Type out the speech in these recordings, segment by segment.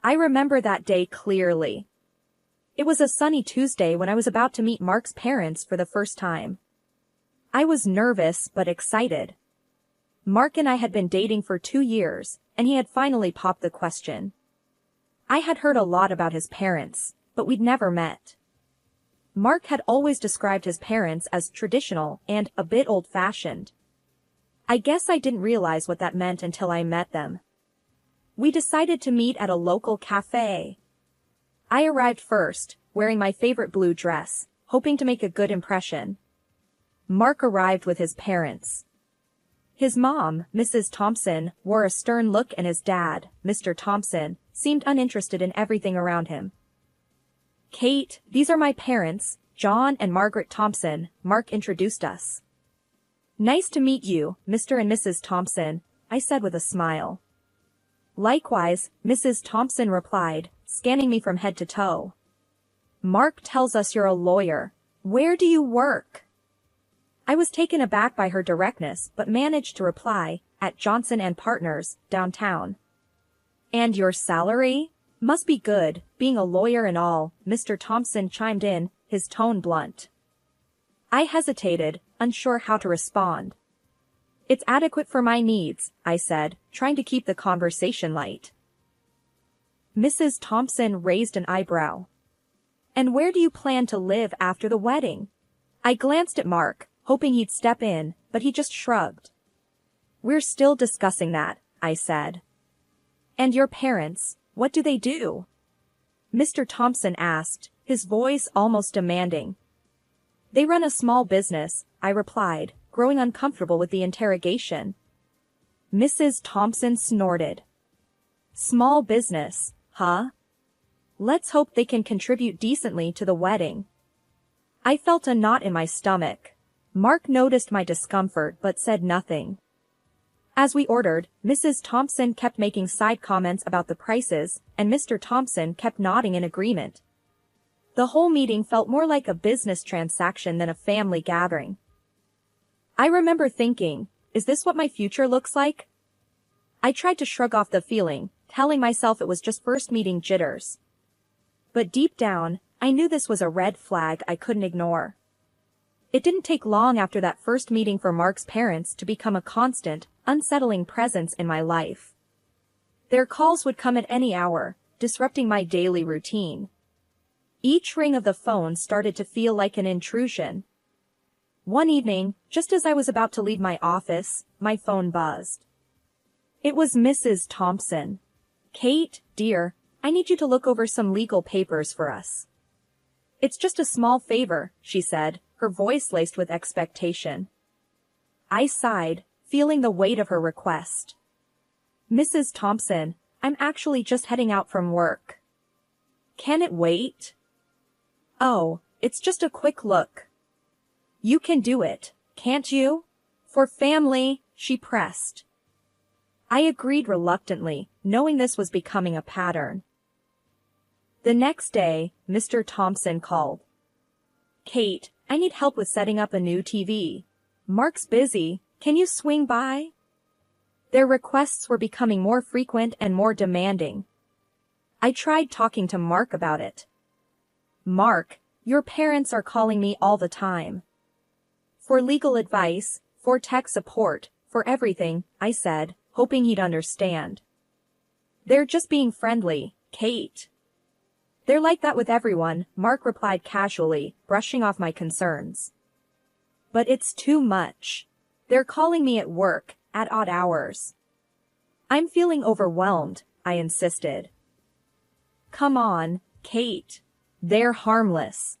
I remember that day clearly. It was a sunny Tuesday when I was about to meet Mark's parents for the first time. I was nervous but excited. Mark and I had been dating for 2 years, and he had finally popped the question. I had heard a lot about his parents, but we'd never met. Mark had always described his parents as traditional and a bit old-fashioned. I guess I didn't realize what that meant until I met them. We decided to meet at a local cafe. I arrived first, wearing my favorite blue dress, hoping to make a good impression. Mark arrived with his parents. His mom, Mrs. Thompson, wore a stern look and his dad, Mr. Thompson, seemed uninterested in everything around him. "Kate, these are my parents, John and Margaret Thompson," Mark introduced us. "Nice to meet you, Mr. and Mrs. Thompson," I said with a smile. "Likewise," Mrs. Thompson replied, scanning me from head to toe. "Mark tells us you're a lawyer. Where do you work?" I was taken aback by her directness but managed to reply, "At Johnson and Partners, downtown." "And your salary? Must be good, being a lawyer and all," Mr. Thompson chimed in, his tone blunt. I hesitated, unsure how to respond. "It's adequate for my needs," I said, trying to keep the conversation light. Mrs. Thompson raised an eyebrow. "And where do you plan to live after the wedding?" I glanced at Mark, hoping he'd step in, but he just shrugged. "We're still discussing that," I said. "And your parents, what do they do?" Mr. Thompson asked, his voice almost demanding. "They run a small business," I replied, growing uncomfortable with the interrogation. Mrs. Thompson snorted. "Small business, huh? Let's hope they can contribute decently to the wedding." I felt a knot in my stomach. Mark noticed my discomfort but said nothing. As we ordered, Mrs. Thompson kept making side comments about the prices, and Mr. Thompson kept nodding in agreement. The whole meeting felt more like a business transaction than a family gathering. I remember thinking, is this what my future looks like? I tried to shrug off the feeling, telling myself it was just first meeting jitters. But deep down, I knew this was a red flag I couldn't ignore. It didn't take long after that first meeting for Mark's parents to become a constant, unsettling presence in my life. Their calls would come at any hour, disrupting my daily routine. Each ring of the phone started to feel like an intrusion. One evening, just as I was about to leave my office, my phone buzzed. It was Mrs. Thompson. "Kate, dear, I need you to look over some legal papers for us." "It's just a small favor," she said, her voice laced with expectation. I sighed, feeling the weight of her request. "Mrs. Thompson, I'm actually just heading out from work." "Can it wait?" "Oh, it's just a quick look." "You can do it, can't you? For family," she pressed. I agreed reluctantly, knowing this was becoming a pattern. The next day, Mr. Thompson called. "Kate, I need help with setting up a new TV. Mark's busy, can you swing by?" Their requests were becoming more frequent and more demanding. I tried talking to Mark about it. "Mark, your parents are calling me all the time. For legal advice, for tech support, for everything," I said, hoping he'd understand. "They're just being friendly, Kate." "They're like that with everyone," Mark replied casually, brushing off my concerns. "But it's too much. They're calling me at work, at odd hours." "I'm feeling overwhelmed," I insisted. "Come on, Kate. They're harmless."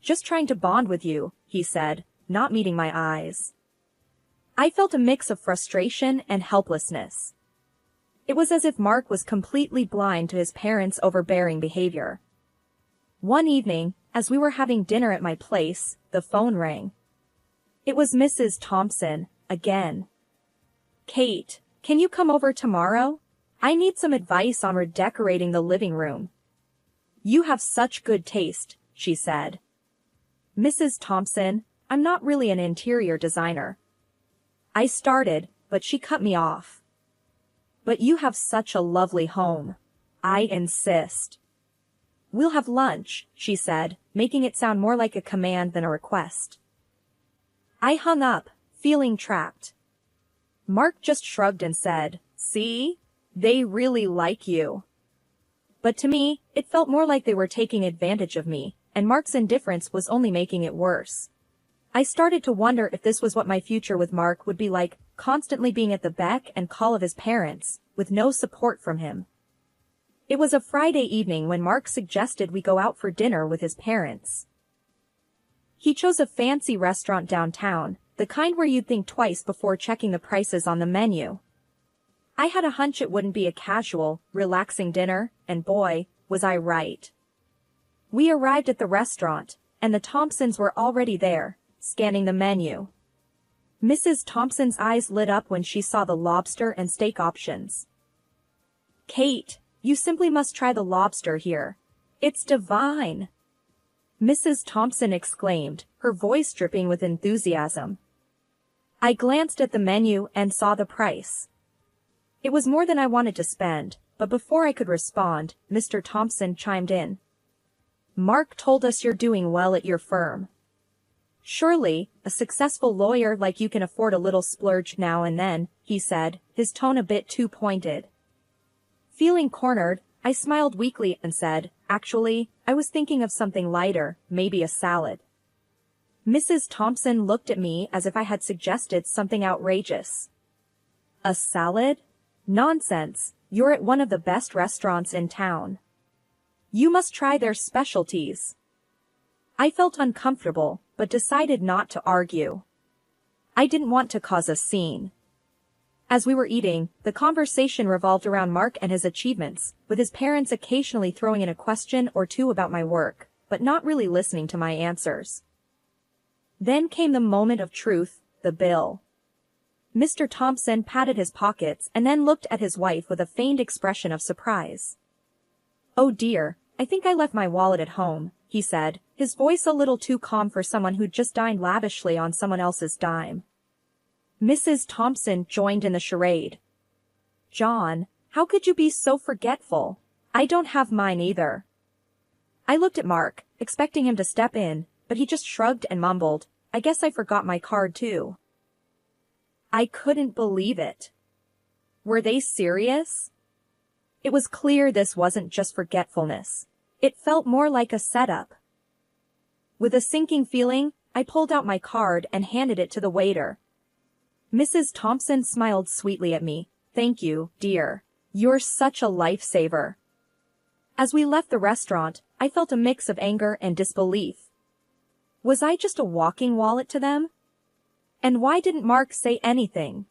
"Just trying to bond with you," he said, not meeting my eyes. I felt a mix of frustration and helplessness. It was as if Mark was completely blind to his parents' overbearing behavior. One evening, as we were having dinner at my place, the phone rang. It was Mrs. Thompson, again. "Kate, can you come over tomorrow? I need some advice on redecorating the living room." "You have such good taste," she said. "Mrs. Thompson, I'm not really an interior designer." I started, but she cut me off. "But you have such a lovely home. I insist. We'll have lunch, she said, making it sound more like a command than a request. I hung up, feeling trapped. Mark just shrugged and said, "See? They really like you." But to me, it felt more like they were taking advantage of me, and Mark's indifference was only making it worse. I started to wonder if this was what my future with Mark would be like, constantly being at the beck and call of his parents, with no support from him. It was a Friday evening when Mark suggested we go out for dinner with his parents. He chose a fancy restaurant downtown, the kind where you'd think twice before checking the prices on the menu. I had a hunch it wouldn't be a casual, relaxing dinner, and boy, was I right. We arrived at the restaurant, and the Thompsons were already there, scanning the menu. Mrs. Thompson's eyes lit up when she saw the lobster and steak options. "Kate, you simply must try the lobster here. It's divine!" Mrs. Thompson exclaimed, her voice dripping with enthusiasm. I glanced at the menu and saw the price. It was more than I wanted to spend, but before I could respond, Mr. Thompson chimed in. "Mark told us you're doing well at your firm. Surely, a successful lawyer like you can afford a little splurge now and then," he said, his tone a bit too pointed. Feeling cornered, I smiled weakly and said, "Actually, I was thinking of something lighter, maybe a salad." Mrs. Thompson looked at me as if I had suggested something outrageous. "A salad? Nonsense, you're at one of the best restaurants in town. You must try their specialties." I felt uncomfortable, but decided not to argue. I didn't want to cause a scene. As we were eating, the conversation revolved around Mark and his achievements, with his parents occasionally throwing in a question or two about my work, but not really listening to my answers. Then came the moment of truth, the bill. Mr. Thompson patted his pockets and then looked at his wife with a feigned expression of surprise. "Oh dear, I think I left my wallet at home," he said, his voice a little too calm for someone who'd just dined lavishly on someone else's dime. Mrs. Thompson joined in the charade. "John, how could you be so forgetful? I don't have mine either." I looked at Mark, expecting him to step in, but he just shrugged and mumbled, "I guess I forgot my card too." I couldn't believe it. Were they serious? It was clear this wasn't just forgetfulness. It felt more like a setup. With a sinking feeling, I pulled out my card and handed it to the waiter. Mrs. Thompson smiled sweetly at me. "Thank you, dear. You're such a lifesaver." As we left the restaurant, I felt a mix of anger and disbelief. Was I just a walking wallet to them? And why didn't Mark say anything?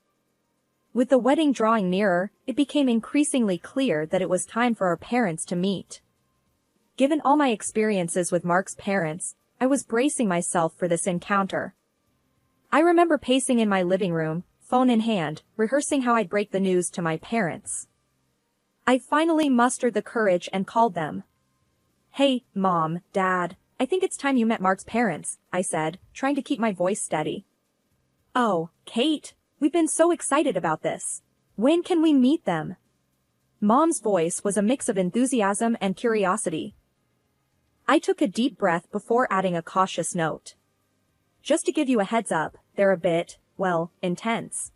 With the wedding drawing nearer, it became increasingly clear that it was time for our parents to meet. Given all my experiences with Mark's parents, I was bracing myself for this encounter. I remember pacing in my living room, phone in hand, rehearsing how I'd break the news to my parents. I finally mustered the courage and called them. "Hey, Mom, Dad, I think it's time you met Mark's parents," I said, trying to keep my voice steady. "Oh, Kate, we've been so excited about this. When can we meet them?" Mom's voice was a mix of enthusiasm and curiosity. I took a deep breath before adding a cautious note. "Just to give you a heads up, they're a bit, well, intense."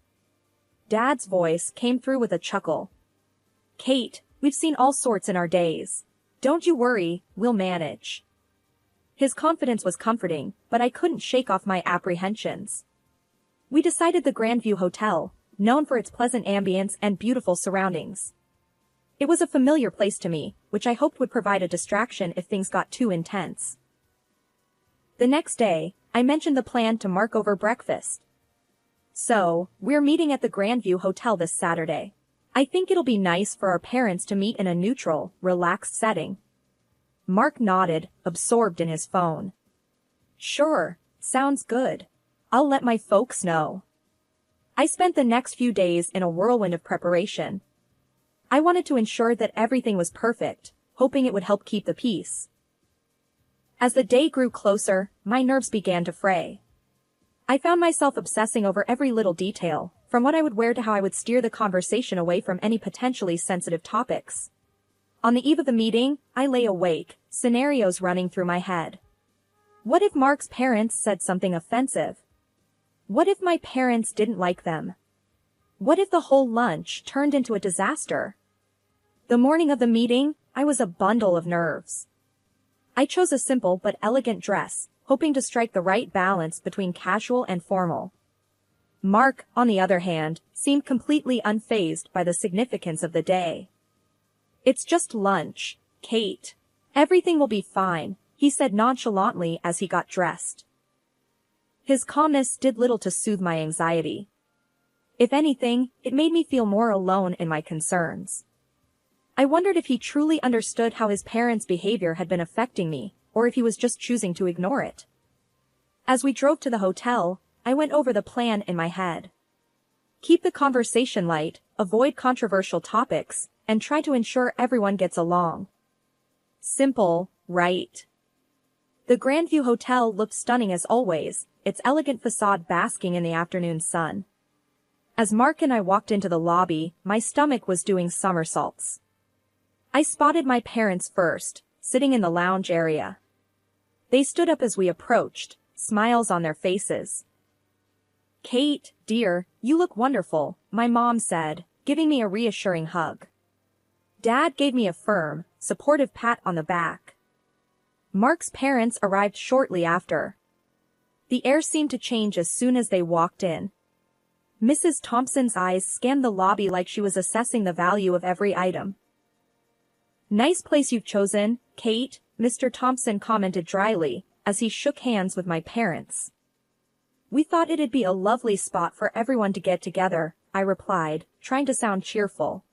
Dad's voice came through with a chuckle. "Kate, we've seen all sorts in our days. Don't you worry, we'll manage." His confidence was comforting, but I couldn't shake off my apprehensions. We decided the Grandview Hotel, known for its pleasant ambience and beautiful surroundings. It was a familiar place to me, which I hoped would provide a distraction if things got too intense. The next day, I mentioned the plan to Mark over breakfast. "So, we're meeting at the Grandview Hotel this Saturday. I think it'll be nice for our parents to meet in a neutral, relaxed setting." Mark nodded, absorbed in his phone. "Sure, sounds good. I'll let my folks know." I spent the next few days in a whirlwind of preparation. I wanted to ensure that everything was perfect, hoping it would help keep the peace. As the day grew closer, my nerves began to fray. I found myself obsessing over every little detail, from what I would wear to how I would steer the conversation away from any potentially sensitive topics. On the eve of the meeting, I lay awake, scenarios running through my head. What if Mark's parents said something offensive? What if my parents didn't like them? What if the whole lunch turned into a disaster? The morning of the meeting, I was a bundle of nerves. I chose a simple but elegant dress, hoping to strike the right balance between casual and formal. Mark, on the other hand, seemed completely unfazed by the significance of the day. "It's just lunch, Kate. Everything will be fine," he said nonchalantly as he got dressed. His calmness did little to soothe my anxiety. If anything, it made me feel more alone in my concerns. I wondered if he truly understood how his parents' behavior had been affecting me, or if he was just choosing to ignore it. As we drove to the hotel, I went over the plan in my head. Keep the conversation light, avoid controversial topics, and try to ensure everyone gets along. Simple, right? The Grandview Hotel looked stunning as always, its elegant facade basking in the afternoon sun. As Mark and I walked into the lobby, my stomach was doing somersaults. I spotted my parents first, sitting in the lounge area. They stood up as we approached, smiles on their faces. "Kate, dear, you look wonderful," my mom said, giving me a reassuring hug. Dad gave me a firm, supportive pat on the back. Mark's parents arrived shortly after. The air seemed to change as soon as they walked in. Mrs. Thompson's eyes scanned the lobby like she was assessing the value of every item. "Nice place you've chosen, Kate," Mr. Thompson commented dryly, as he shook hands with my parents. "We thought it'd be a lovely spot for everyone to get together," I replied, trying to sound cheerful.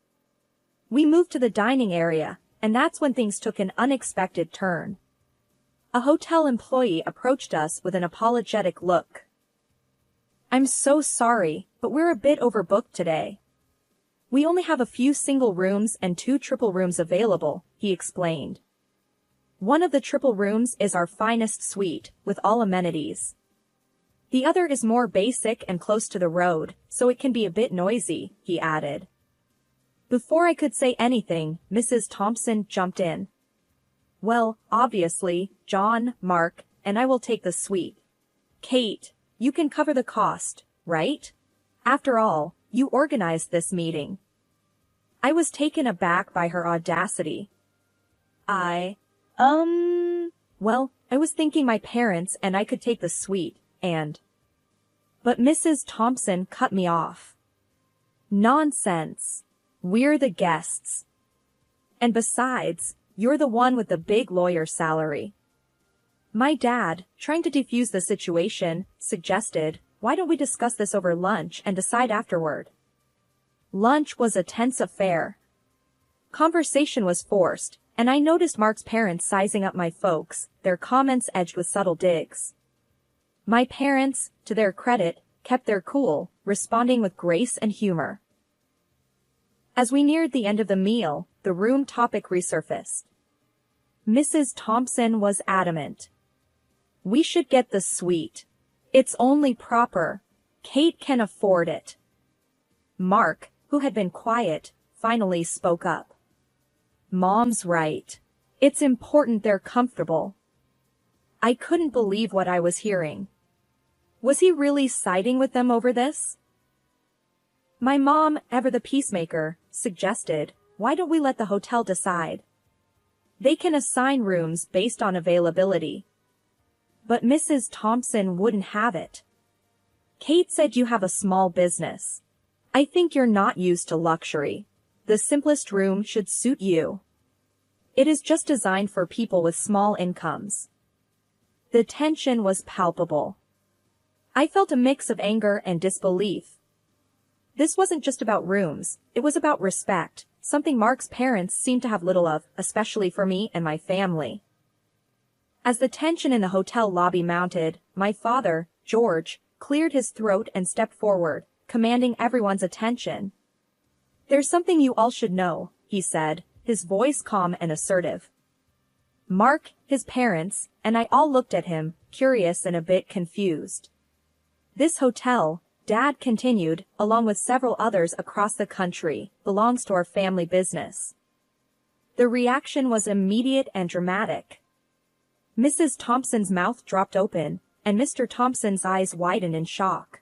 We moved to the dining area, and that's when things took an unexpected turn. A hotel employee approached us with an apologetic look. "I'm so sorry, but we're a bit overbooked today. We only have a few single rooms and 2 triple rooms available," he explained. "One of the triple rooms is our finest suite, with all amenities. The other is more basic and close to the road, so it can be a bit noisy," he added. Before I could say anything, Mrs. Thompson jumped in. "Well, obviously, John, Mark, and I will take the suite. Kate, you can cover the cost, right? After all, you organized this meeting." I was taken aback by her audacity. Well, I was thinking my parents and I could take the suite, But Mrs. Thompson cut me off. "Nonsense. We're the guests. And besides, you're the one with the big lawyer salary." My dad, trying to defuse the situation, suggested, "Why don't we discuss this over lunch and decide afterward?" Lunch was a tense affair. Conversation was forced, and I noticed Mark's parents sizing up my folks, their comments edged with subtle digs. My parents, to their credit, kept their cool, responding with grace and humor. As we neared the end of the meal, the room topic resurfaced. Mrs. Thompson was adamant. "We should get the suite. It's only proper. Kate can afford it." Mark, who had been quiet, finally spoke up. "Mom's right. It's important they're comfortable." I couldn't believe what I was hearing. Was he really siding with them over this? My mom, ever the peacemaker, suggested, "Why don't we let the hotel decide? They can assign rooms based on availability." But Mrs. Thompson wouldn't have it. "Kate said you have a small business. I think you're not used to luxury. The simplest room should suit you. It is just designed for people with small incomes." The tension was palpable. I felt a mix of anger and disbelief. This wasn't just about rooms, it was about respect, something Mark's parents seemed to have little of, especially for me and my family. As the tension in the hotel lobby mounted, my father, George, cleared his throat and stepped forward, commanding everyone's attention. "There's something you all should know," he said, his voice calm and assertive. Mark, his parents, and I all looked at him, curious and a bit confused. "This hotel," Dad continued, along with several others across the country, "belongs to our family business. The reaction was immediate and dramatic. Mrs. Thompson's mouth dropped open, and Mr. Thompson's eyes widened in shock.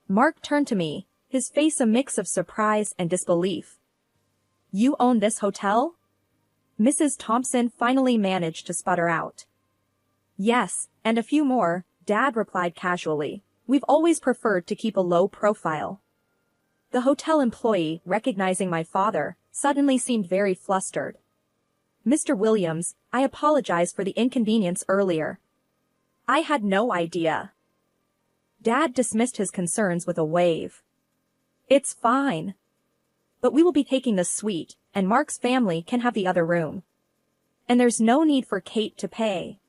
Mark turned to me, his face a mix of surprise and disbelief. "You own this hotel?" Mrs. Thompson finally managed to sputter out. "Yes, and a few more," Dad replied casually. "We've always preferred to keep a low profile." The hotel employee, recognizing my father, suddenly seemed very flustered. "Mr. Williams, I apologize for the inconvenience earlier. I had no idea." Dad dismissed his concerns with a wave. "It's fine. But we will be taking the suite, and Mark's family can have the other room. And there's no need for Kate to pay."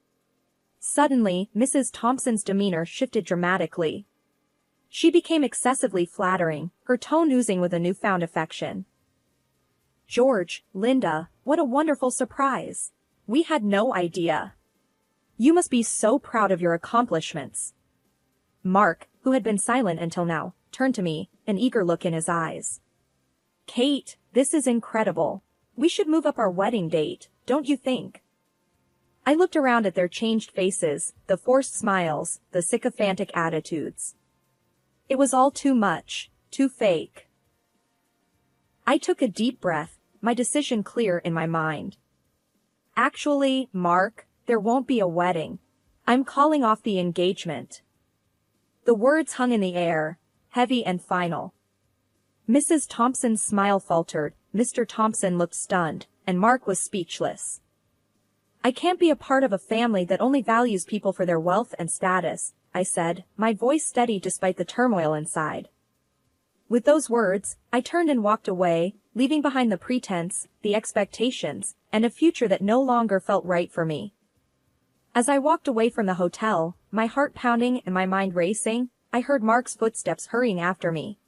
Suddenly, Mrs. Thompson's demeanor shifted dramatically. She became excessively flattering, her tone oozing with a newfound affection. "George, Linda, what a wonderful surprise. We had no idea. You must be so proud of your accomplishments." Mark, who had been silent until now, turned to me, an eager look in his eyes. "Kate, this is incredible. We should move up our wedding date, don't you think?" I looked around at their changed faces, the forced smiles, the sycophantic attitudes. It was all too much, too fake. I took a deep breath, my decision clear in my mind. "Actually, Mark, there won't be a wedding. I'm calling off the engagement." The words hung in the air, heavy and final. Mrs. Thompson's smile faltered, Mr. Thompson looked stunned, and Mark was speechless. "I can't be a part of a family that only values people for their wealth and status," I said, my voice steady despite the turmoil inside. With those words, I turned and walked away, leaving behind the pretense, the expectations, and a future that no longer felt right for me. As I walked away from the hotel, my heart pounding and my mind racing, I heard Mark's footsteps hurrying after me.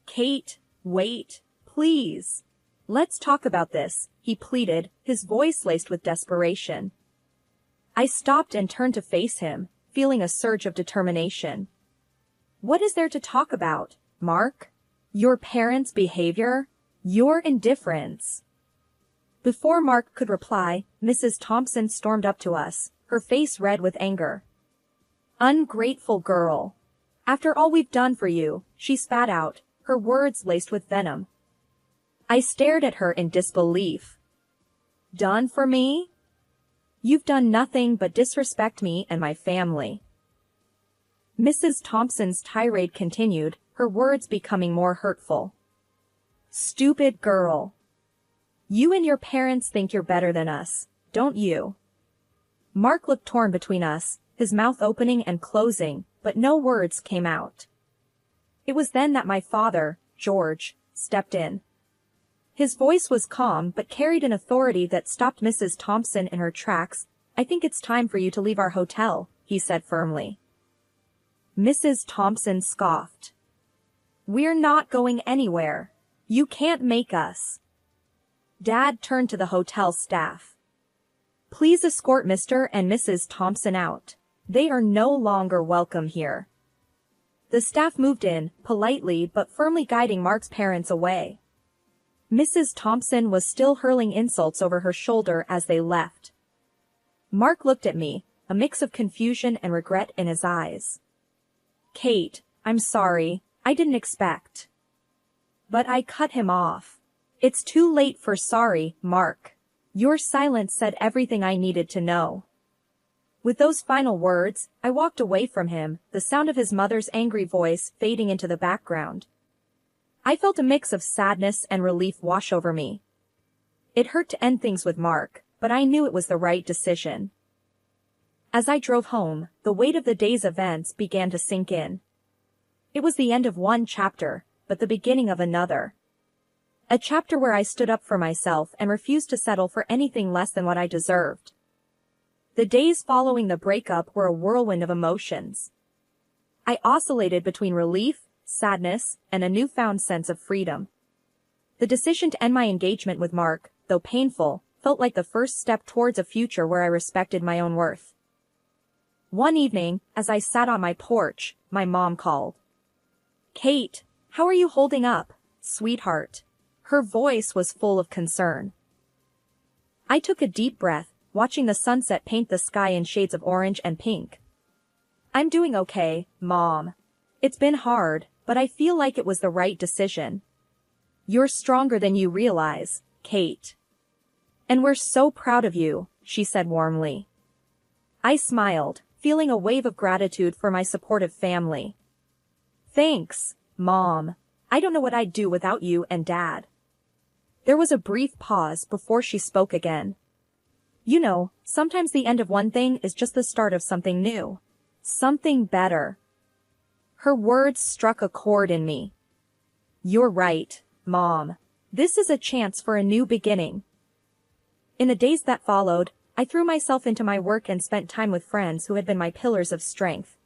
"Kate, wait, please. Let's talk about this," he pleaded, his voice laced with desperation. I stopped and turned to face him, feeling a surge of determination. "What is there to talk about, Mark? Your parents' behavior? Your indifference?" Before Mark could reply, Mrs. Thompson stormed up to us, her face red with anger. "Ungrateful girl. After all we've done for you," she spat out, her words laced with venom. I stared at her in disbelief. "Done for me? You've done nothing but disrespect me and my family." Mrs. Thompson's tirade continued, her words becoming more hurtful. "Stupid girl. You and your parents think you're better than us, don't you?" Mark looked torn between us, his mouth opening and closing, but no words came out. It was then that my father, George, stepped in. His voice was calm but carried an authority that stopped Mrs. Thompson in her tracks. "I think it's time for you to leave our hotel," he said firmly. Mrs. Thompson scoffed. "We're not going anywhere. You can't make us." Dad turned to the hotel staff. "Please escort Mr. and Mrs. Thompson out. They are no longer welcome here." The staff moved in, politely but firmly guiding Mark's parents away. Mrs. Thompson was still hurling insults over her shoulder as they left. Mark looked at me, a mix of confusion and regret in his eyes. "Kate, I'm sorry, I didn't expect." But I cut him off. "It's too late for sorry, Mark. Your silence said everything I needed to know." With those final words, I walked away from him, the sound of his mother's angry voice fading into the background. I felt a mix of sadness and relief wash over me. It hurt to end things with Mark, but I knew it was the right decision. As I drove home, the weight of the day's events began to sink in. It was the end of one chapter, but the beginning of another. A chapter where I stood up for myself and refused to settle for anything less than what I deserved. The days following the breakup were a whirlwind of emotions. I oscillated between relief, sadness, and a newfound sense of freedom. The decision to end my engagement with Mark, though painful, felt like the first step towards a future where I respected my own worth. One evening, as I sat on my porch, my mom called. "Kate, how are you holding up, sweetheart?" Her voice was full of concern. I took a deep breath, watching the sunset paint the sky in shades of orange and pink. I'm doing okay, Mom. It's been hard, but I feel like it was the right decision. You're stronger than you realize, Kate. And we're so proud of you, she said warmly. I smiled, feeling a wave of gratitude for my supportive family. Thanks, Mom. I don't know what I'd do without you and Dad. There was a brief pause before she spoke again. You know, sometimes the end of one thing is just the start of something new. Something better. Her words struck a chord in me. You're right, Mom. This is a chance for a new beginning. In the days that followed, I threw myself into my work and spent time with friends who had been my pillars of strength.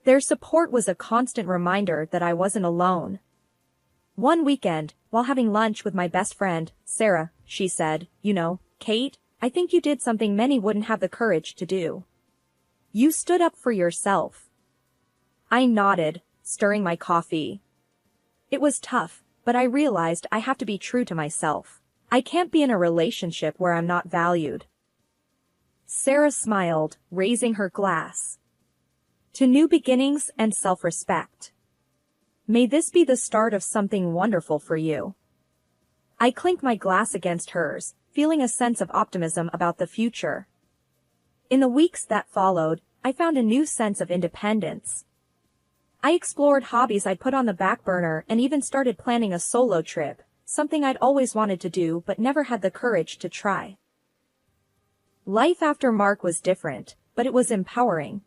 Their support was a constant reminder that I wasn't alone. One weekend, while having lunch with my best friend, Sarah, she said, "You know, Kate, I think you did something many wouldn't have the courage to do. You stood up for yourself." I nodded, stirring my coffee. It was tough, but I realized I have to be true to myself. I can't be in a relationship where I'm not valued. Sarah smiled, raising her glass. To new beginnings and self-respect. May this be the start of something wonderful for you. I clinked my glass against hers, feeling a sense of optimism about the future. In the weeks that followed, I found a new sense of independence. I explored hobbies I'd put on the back burner and even started planning a solo trip, something I'd always wanted to do but never had the courage to try. Life after Mark was different, but it was empowering.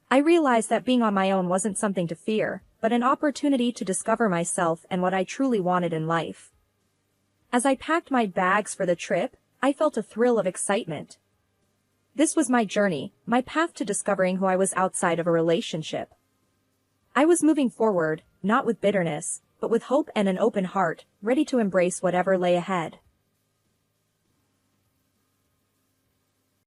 I realized that being on my own wasn't something to fear, but an opportunity to discover myself and what I truly wanted in life. As I packed my bags for the trip, I felt a thrill of excitement. This was my journey, my path to discovering who I was outside of a relationship. I was moving forward, not with bitterness, but with hope and an open heart, ready to embrace whatever lay ahead.